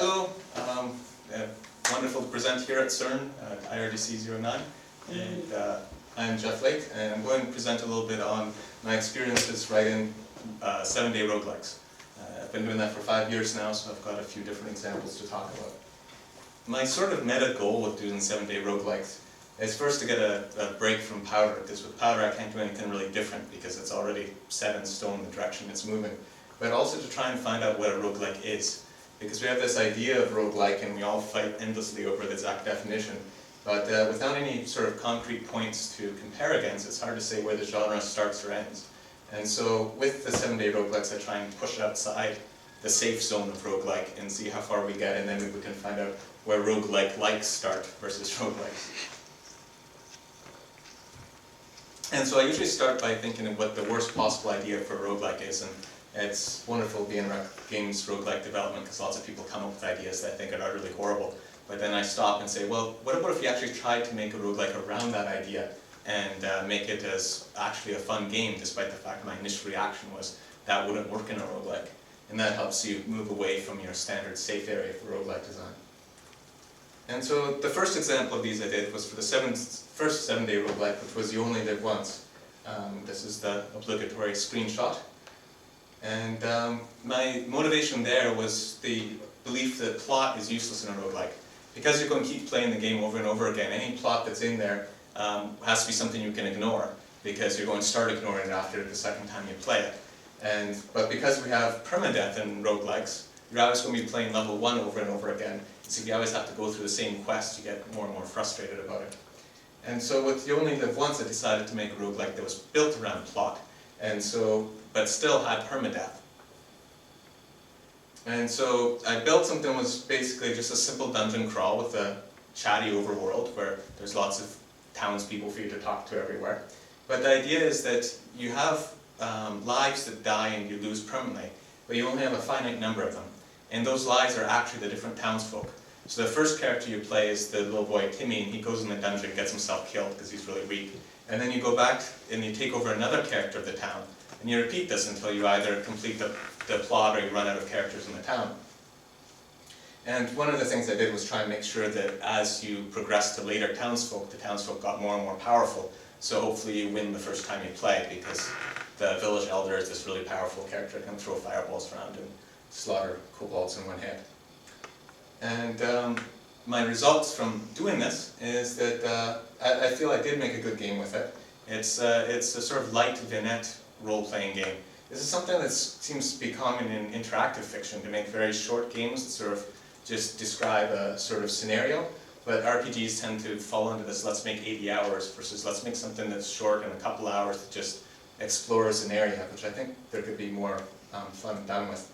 Hello, wonderful to present here at CERN at IRDC 09. And I'm Jeff Lait, and I'm going to present a little bit on my experiences writing 7-day roguelikes. I've been doing that for 5 years now, so I've got a few different examples to talk about. My sort of meta goal with doing 7-day roguelikes is first to get a break from Powder, because with Powder I can't do anything really different because it's already set in stone the direction it's moving. But also to try and find out what a roguelike is. Because we have this idea of roguelike and we all fight endlessly over the exact definition. But without any sort of concrete points to compare against, it's hard to say where the genre starts or ends. And so with the 7-day roguelikes I try and push it outside the safe zone of roguelike and see how far we get, and then maybe we can find out where roguelike-likes start versus roguelikes. And so I usually start by thinking of what the worst possible idea for a roguelike is. And it's wonderful being in games roguelike development because lots of people come up with ideas that I think are utterly horrible. But then I stop and say, well, what about if you actually tried to make a roguelike around that idea and make it as actually a fun game, despite the fact my initial reaction was that wouldn't work in a roguelike. And that helps you move away from your standard safe area for roguelike design. And so the first example of these I did was for the first 7-day roguelike, which was You Only Live Once. This is the obligatory screenshot. And my motivation there was the belief that plot is useless in a roguelike. Because you're going to keep playing the game over and over again, any plot that's in there has to be something you can ignore, because you're going to start ignoring it after the second time you play it. But because we have permadeath in roguelikes, you're always going to be playing level 1 over and over again. So you always have to go through the same quest, you get more and more frustrated about it. And so with You Only Live Once, I decided to make a roguelike that was built around plot, but still had permadeath. And so I built something that was basically just a simple dungeon crawl with a chatty overworld where there's lots of townspeople for you to talk to everywhere. But the idea is that you have lives that die and you lose permanently, but you only have a finite number of them. And those lives are actually the different townsfolk. So the first character you play is the little boy Timmy, and he goes in the dungeon and gets himself killed because he's really weak. And then you go back and you take over another character of the town. And you repeat this until you either complete the plot or you run out of characters in the town. And one of the things I did was try and make sure that as you progress to later townsfolk, the townsfolk got more and more powerful. So hopefully you win the first time you play, because the village elder is this really powerful character that can throw fireballs around and slaughter kobolds in one hit. And my results from doing this is that I feel I did make a good game with it. It's a sort of light vignette role-playing game. This is something that seems to be common in interactive fiction, to make very short games that sort of just describe a sort of scenario, but RPGs tend to fall into this let's make 80 hours versus let's make something that's short in a couple hours that just explores an area, which I think there could be more fun done with.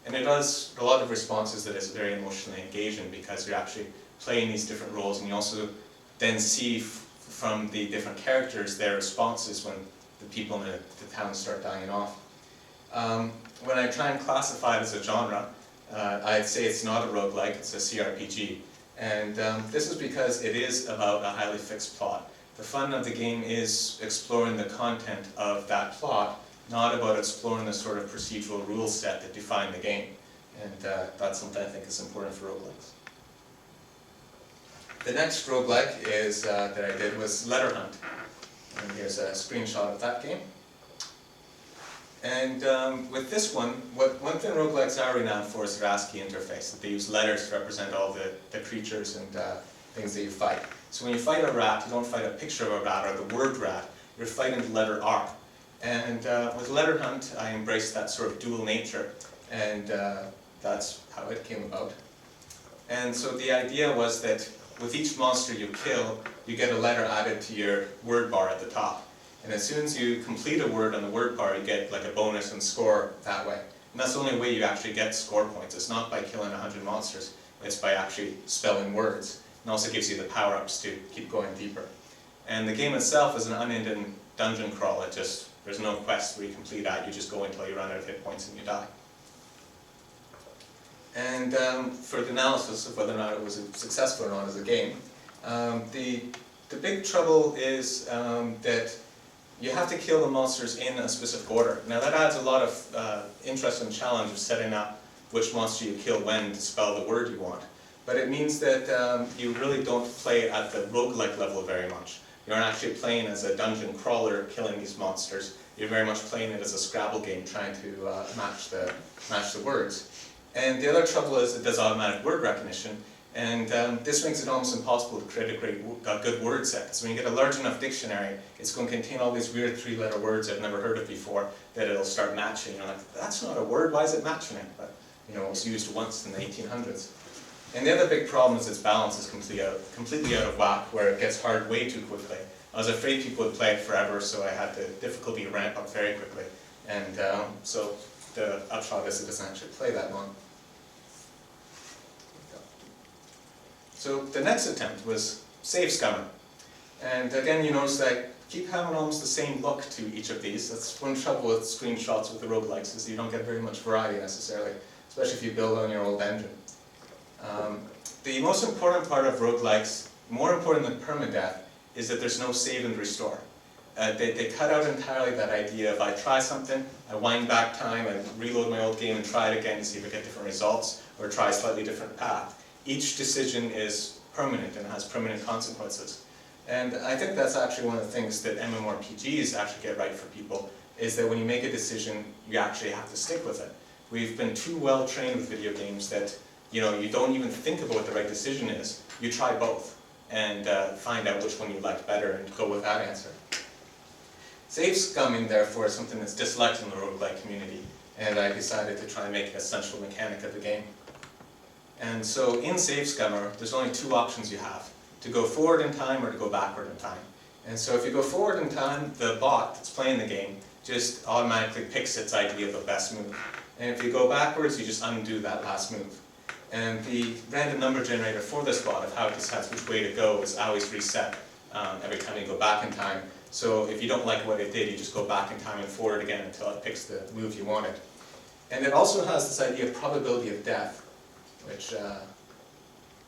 And it has a lot of responses that is very emotionally engaging because you're actually playing these different roles, and you also then see from the different characters their responses when the people in the town start dying off. When I try and classify it as a genre, I'd say it's not a roguelike, it's a CRPG. And this is because it is about a highly fixed plot. The fun of the game is exploring the content of that plot, not about exploring the sort of procedural rule set that define the game. And that's something I think is important for roguelikes. The next roguelike that I did was Letter Hunt. And here's a screenshot of that game. And with this one thing roguelikes are renowned for is their ASCII interface, that they use letters to represent all the creatures and things that you fight. So when you fight a rat, you don't fight a picture of a rat or the word rat, you're fighting the letter R. And with Letter Hunt, I embraced that sort of dual nature, and that's how it came about. And so the idea was that with each monster you kill, you get a letter added to your word bar at the top. And as soon as you complete a word on the word bar, you get like a bonus and score that way. And that's the only way you actually get score points. It's not by killing 100 monsters, it's by actually spelling words. And also gives you the power-ups to keep going deeper. And the game itself is an unending dungeon crawl. There's no quest where you complete that, you just go until you run out of hit points and you die. And for the analysis of whether or not it was successful or not as a game, the big trouble is that you have to kill the monsters in a specific order. Now that adds a lot of interest and challenge of setting up which monster you kill when to spell the word you want. But it means that you really don't play at the roguelike level very much. You aren't actually playing as a dungeon crawler killing these monsters. You're very much playing it as a Scrabble game, trying to match the words. And the other trouble is it does automatic word recognition, and this makes it almost impossible to create a good word set. Because when you get a large enough dictionary, it's going to contain all these weird 3-letter words I've never heard of before that it'll start matching. You're like, that's not a word, why is it matching it? But it was used once in the 1800s. And the other big problem is its balance is completely out of whack, where it gets hard way too quickly. I was afraid people would play it forever, so I had the difficulty ramp up very quickly. And so the upshot is it doesn't actually play that long. So the next attempt was Save Scummer. And again, you notice that I keep having almost the same look to each of these. That's one trouble with screenshots with the roguelikes, is you don't get very much variety necessarily, especially if you build on your old engine. The most important part of roguelikes, more important than permadeath, is that there's no save and restore. They cut out entirely that idea of I try something, I wind back time, I reload my old game and try it again to see if I get different results, or try a slightly different path. Each decision is permanent and has permanent consequences. And I think that's actually one of the things that MMORPGs actually get right for people, is that when you make a decision, you actually have to stick with it. We've been too well trained with video games that you don't even think about what the right decision is. You try both and find out which one you like better and go with that answer. Save scumming, therefore, is something that's disliked in the roguelike community, and I decided to try and make it a central mechanic of the game. And so in Save Scummer, there's only two options you have: to go forward in time or to go backward in time. And so if you go forward in time, the bot that's playing the game just automatically picks its idea of the best move. And if you go backwards, you just undo that last move. And the random number generator for this bot of how it decides which way to go is always reset every time you go back in time. So if you don't like what it did, you just go back in time and forward again until it picks the move you wanted. And it also has this idea of probability of death, which you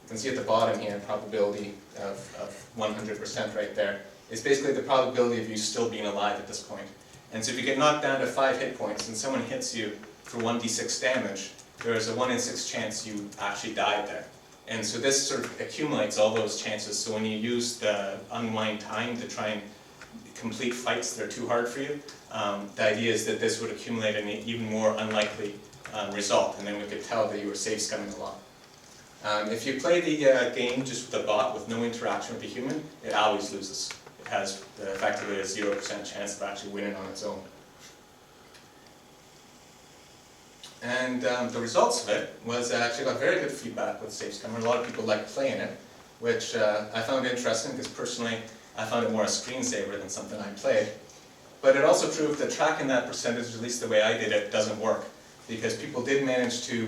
can see at the bottom here, probability of 100% right there. It's basically the probability of you still being alive at this point. And so if you get knocked down to 5 hit points and someone hits you for 1d6 damage, there is a 1 in 6 chance you actually died there. And so this sort of accumulates all those chances, so when you use the unwind time to try and complete fights that are too hard for you, the idea is that this would accumulate an even more unlikely result, and then we could tell that you were safe scumming along. If you play the game just with a bot with no interaction with the human, it always loses. It has effectively a 0% chance of actually winning on its own. And the results of it was I actually got very good feedback with Save Scummer. A lot of people liked playing it, which I found interesting because personally I found it more a screensaver than something I played. But it also proved that tracking that percentage, at least the way I did it, doesn't work. Because people did manage to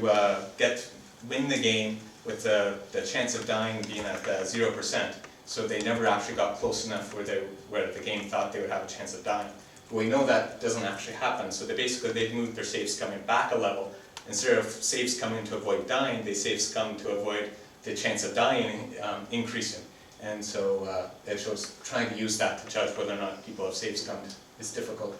win the game with the chance of dying being at 0%. So they never actually got close enough where the game thought they would have a chance of dying. But we know that doesn't actually happen. So they've moved their save scumming back a level. Instead of save scumming to avoid dying, they save scum to avoid the chance of dying increasing. And so it shows trying to use that to judge whether or not people have save scummed is difficult.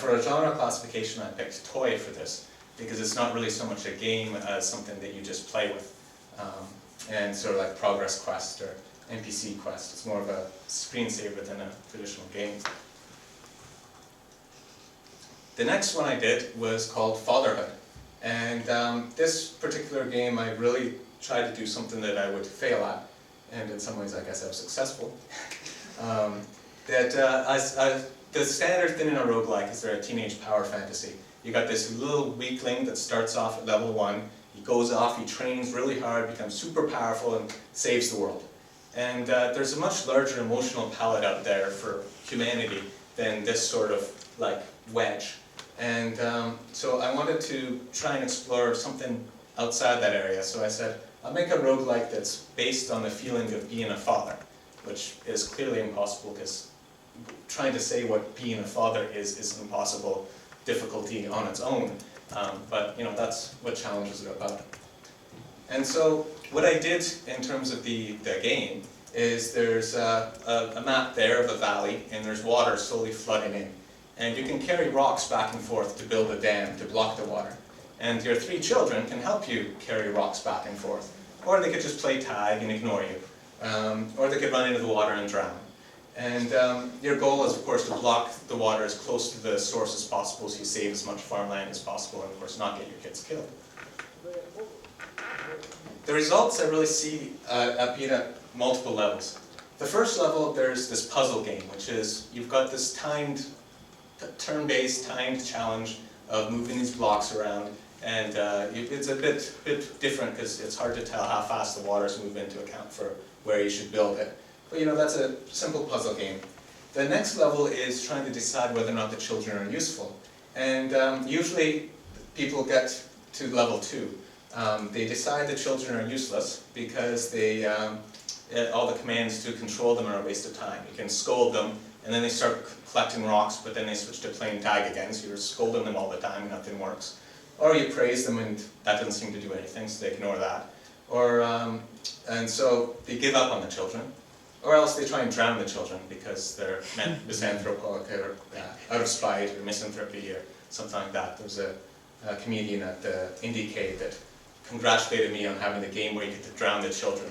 For a genre classification, I picked toy for this, because it's not really so much a game as something that you just play with. And sort of like Progress Quest or NPC Quest. It's more of a screensaver than a traditional game. The next one I did was called Fatherhood. And this particular game, I really tried to do something that I would fail at. And in some ways, I guess I was successful. The standard thing in a roguelike is they're a teenage power fantasy. You got this little weakling that starts off at level 1, he goes off, he trains really hard, becomes super powerful, and saves the world. And there's a much larger emotional palette out there for humanity than this sort of like wedge. And so I wanted to try and explore something outside that area. So I said, I'll make a roguelike that's based on the feeling of being a father, which is clearly impossible because trying to say what being a father is an impossible difficulty on its own. But that's what challenges are about. And so what I did in terms of the game is there's a map there of a valley, and there's water slowly flooding in. And you can carry rocks back and forth to build a dam to block the water. And your 3 children can help you carry rocks back and forth. Or they could just play tag and ignore you. Or they could run into the water and drown. And your goal is, of course, to block the water as close to the source as possible so you save as much farmland as possible and, of course, not get your kids killed. The results I really see being at multiple levels. The first level, there's this puzzle game, which is you've got this timed, turn-based, timed challenge of moving these blocks around. And it's a bit different because it's hard to tell how fast the water's moving to account for where you should build it. But that's a simple puzzle game. The next level is trying to decide whether or not the children are useful. And usually people get to level 2. They decide the children are useless because all the commands to control them are a waste of time. You can scold them, and then they start collecting rocks, but then they switch to playing tag again, so you're scolding them all the time and nothing works. Or you praise them and that doesn't seem to do anything, so they ignore that. Or, and so they give up on the children. Or else they try and drown the children because they're misanthropic or out of spite or misanthropy or something like that. There was a comedian at the IndieCade that congratulated me on having the game where you get to drown the children.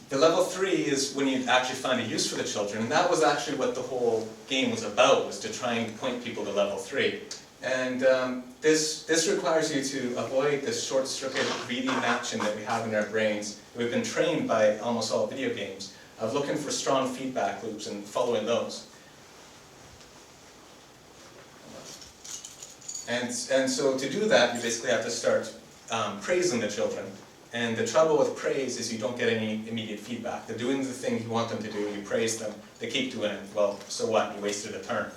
The level 3 is when you actually find a use for the children, and that was actually what the whole game was about, was to try and point people to level 3. And this requires you to avoid this short-circuit greedy action that we have in our brains. We've been trained by almost all video games of looking for strong feedback loops and following those. And so to do that, you basically have to start praising the children. And the trouble with praise is you don't get any immediate feedback. They're doing the thing you want them to do, you praise them, they keep doing it. Well, so what? You wasted a turn.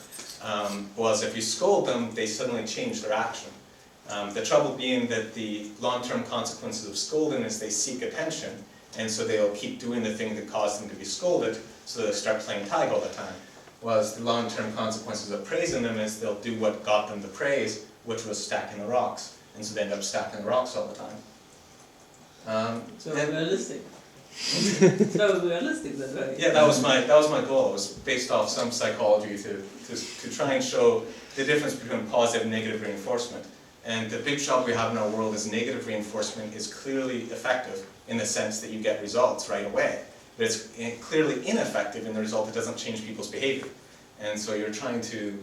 Whereas if you scold them, they suddenly change their action. The trouble being that the long-term consequences of scolding is they seek attention, and so they'll keep doing the thing that caused them to be scolded, so they'll start playing tag all the time. Whereas the long-term consequences of praising them is they'll do what got them the praise, which was stacking the rocks, and so they end up stacking the rocks all the time. Realistic. So realistic, that's right. Yeah, that was my goal. It was based off some psychology to try and show the difference between positive and negative reinforcement. And the big trouble we have in our world is negative reinforcement is clearly effective in the sense that you get results right away. But it's clearly ineffective in the result it doesn't change people's behavior. And so you're trying to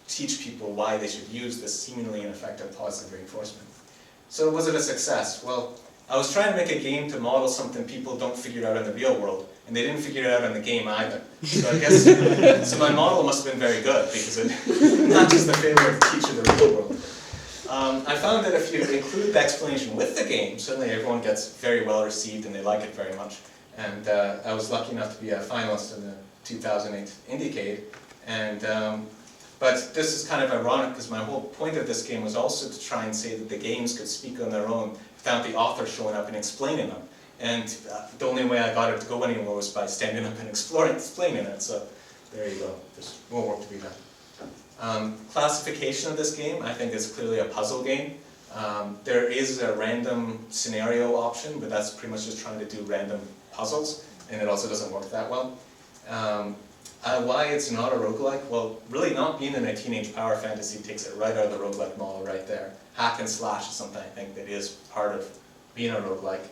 teach people why they should use this seemingly ineffective positive reinforcement. So was it a success? Well, I was trying to make a game to model something people don't figure out in the real world, and they didn't figure it out in the game either. So I guess, so my model must have been very good, because it matches the failure of the teacher in the real world. I found that if you include the explanation with the game, suddenly everyone gets very well received and they like it very much. And I was lucky enough to be a finalist in the 2008 IndieCade. And, but this is kind of ironic, because my whole point of this game was also to try and say that the games could speak on their own without the author showing up and explaining them. And the only way I got it to go anywhere was by standing up and explaining it. So there you go. There's more work to be done. Classification of this game, I think, is clearly a puzzle game. There is a random scenario option, but that's pretty much just trying to do random puzzles, and it also doesn't work that well. Why it's not a roguelike? Well, really not being in a teenage power fantasy takes it right out of the roguelike model right there. Hack and slash is something I think that is part of being a roguelike.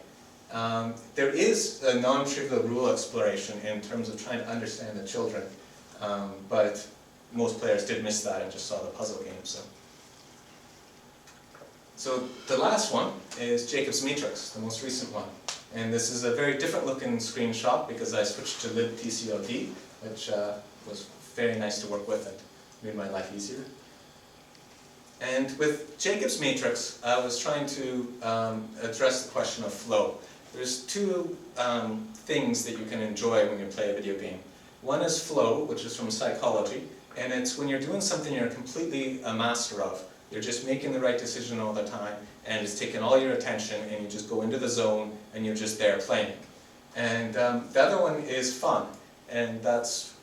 There is a non-trivial rule exploration in terms of trying to understand the children, but most players did miss that and just saw the puzzle game. So the last one is Jacob's Matrix, the most recent one. And this is a very different looking screenshot because I switched to libtcld, which was very nice to work with and made my life easier. And with Jacob's Matrix, I was trying to address the question of flow. There's two things that you can enjoy when you play a video game. One is flow, which is from psychology, and it's when you're doing something you're completely a master of. You're just making the right decision all the time, and it's taking all your attention, and you just go into the zone, and you're just there playing. And the other one is fun, and that's,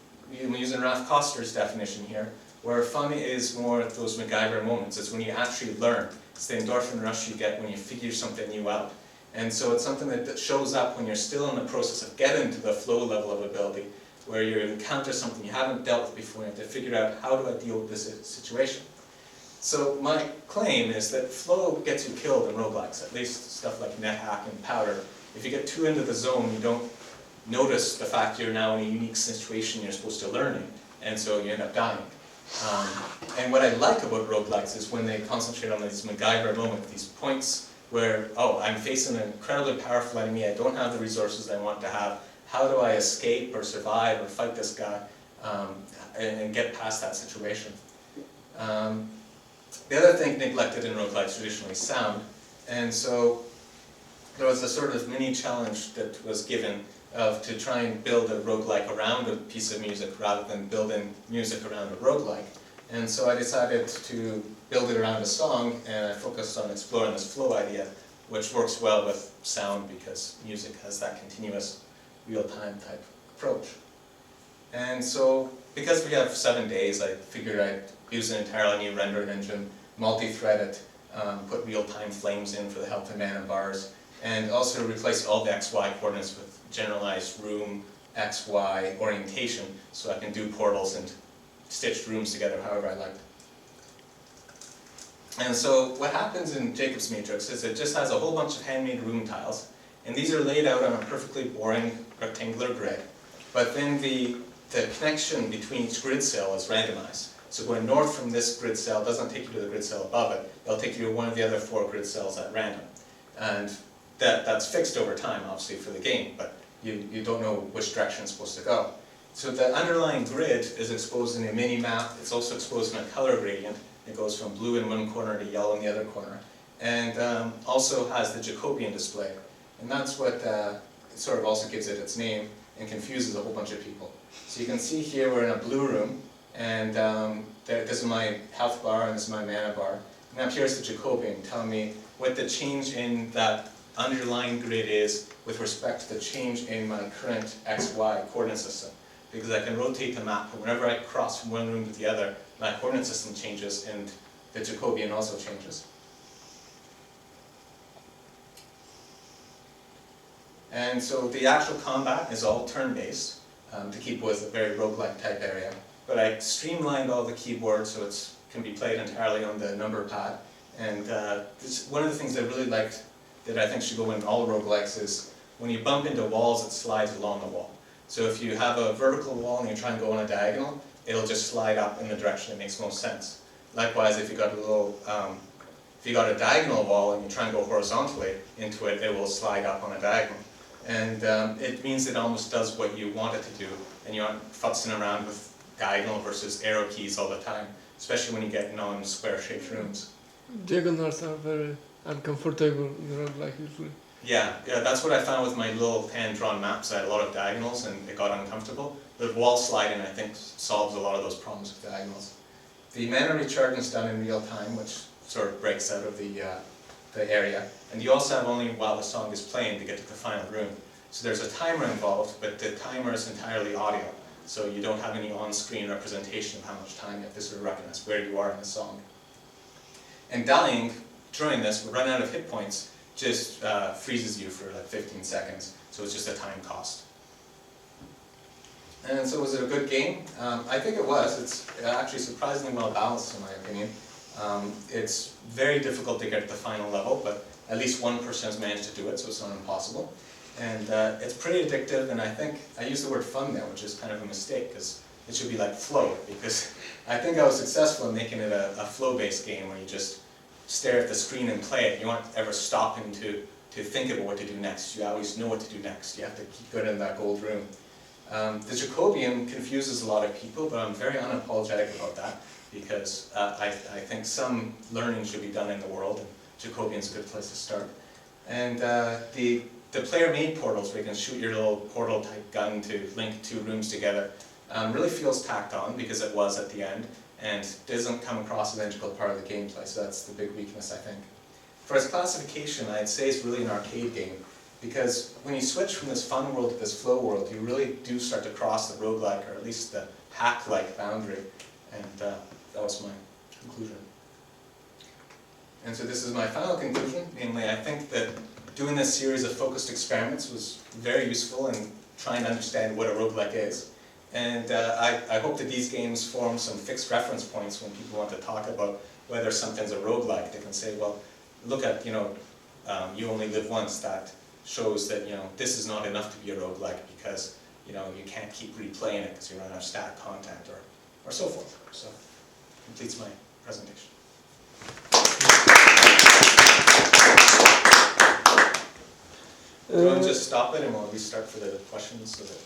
I'm using Ralph Koster's definition here, where fun is more of those MacGyver moments. It's when you actually learn. It's the endorphin rush you get when you figure something new out. And so it's something that shows up when you're still in the process of getting to the flow level of ability, where you encounter something you haven't dealt with before, and you have to figure out, how do I deal with this situation? So my claim is that flow gets you killed in roguelikes, at least stuff like NetHack and Powder. If you get too into the zone, you don't notice the fact you're now in a unique situation you're supposed to learn in, and so you end up dying. And what I like about roguelikes is when they concentrate on these MacGyver moments, these points where, oh, I'm facing an incredibly powerful enemy, I don't have the resources I want to have, how do I escape or survive or fight this guy and get past that situation? The other thing neglected in roguelikes traditionally is sound, and so there was a sort of mini challenge that was given to try and build a roguelike around a piece of music rather than building music around a roguelike. And so I decided to build it around a song, and I focused on exploring this flow idea, which works well with sound because music has that continuous real-time type approach. And so, because we have 7 days, I figured I'd use an entirely new rendering engine, multi-thread it, put real-time flames in for the health and mana bars, and also replace all the XY coordinates with generalized room, XY orientation, so I can do portals and stitched rooms together however I like. And so what happens in Jacob's matrix is it just has a whole bunch of handmade room tiles, and these are laid out on a perfectly boring rectangular grid, but then the connection between each grid cell is randomized. So going north from this grid cell doesn't take you to the grid cell above it, it'll take you to one of the other 4 grid cells at random. And that's fixed over time, obviously, for the game, but you don't know which direction it's supposed to go. So the underlying grid is exposed in a mini-map, it's also exposed in a color gradient. It goes from blue in one corner to yellow in the other corner. And also has the Jacobian display. And that's what sort of also gives it its name and confuses a whole bunch of people. So you can see here we're in a blue room, and this is my health bar and this is my mana bar. And up here is the Jacobian telling me what the change in that underlying grid is with respect to the change in my current XY coordinate system. Because I can rotate the map, and whenever I cross from one room to the other, my coordinate system changes and the Jacobian also changes. And so the actual combat is all turn-based to keep with a very roguelike type area. But I streamlined all the keyboard so it can be played entirely on the number pad. And one of the things I really liked that I think should go in all roguelikes is when you bump into walls, it slides along the wall. So if you have a vertical wall and you try and go on a diagonal, it'll just slide up in the direction that makes most sense. Likewise, if you got a diagonal wall and you try and go horizontally into it, it will slide up on a diagonal. And it means it almost does what you want it to do, and you aren't futzing around with diagonal versus arrow keys all the time, especially when you get non-square shaped rooms. Diagonals are very uncomfortable in roguelike usually. Yeah, that's what I found with my little hand-drawn maps. I had a lot of diagonals and it got uncomfortable. The wall sliding, I think, solves a lot of those problems with diagonals. The mana recharging is done in real time, which sort of breaks out of the area. And you also have only while the song is playing to get to the final room. So there's a timer involved, but the timer is entirely audio. So you don't have any on-screen representation of how much time you have to sort of recognize where you are in the song. And dying during this, we run out of hit points, just freezes you for like 15 seconds, so it's just a time cost. And so was it a good game? I think it was. It's actually surprisingly well balanced in my opinion. It's very difficult to get to the final level, but at least one person has managed to do it, so it's not impossible. And it's pretty addictive, and I think I used the word fun there, which is kind of a mistake, because it should be like flow, because I think I was successful in making it a flow-based game where you just stare at the screen and play it. You aren't ever stopping to think about what to do next. You always know what to do next. You have to keep going in that gold room. The Jacobian confuses a lot of people, but I'm very unapologetic about that because I think some learning should be done in the world, and Jacobian's a good place to start. And the player-made portals where you can shoot your little portal-type gun to link 2 rooms together really feels tacked on because it was at the end, and doesn't come across as an integral part of the gameplay, so that's the big weakness, I think. For its classification, I'd say it's really an arcade game, because when you switch from this fun world to this flow world, you really do start to cross the roguelike, or at least the hack-like boundary, and that was my conclusion. And so this is my final conclusion, namely I think that doing this series of focused experiments was very useful in trying to understand what a roguelike is. And I hope that these games form some fixed reference points when people want to talk about whether something's a roguelike, they can say, well, look at, you only live once. That shows that, this is not enough to be a roguelike because, you can't keep replaying it because you run out of static content or so forth. So, completes my presentation. Do you want to just stop it and we'll restart for the questions so that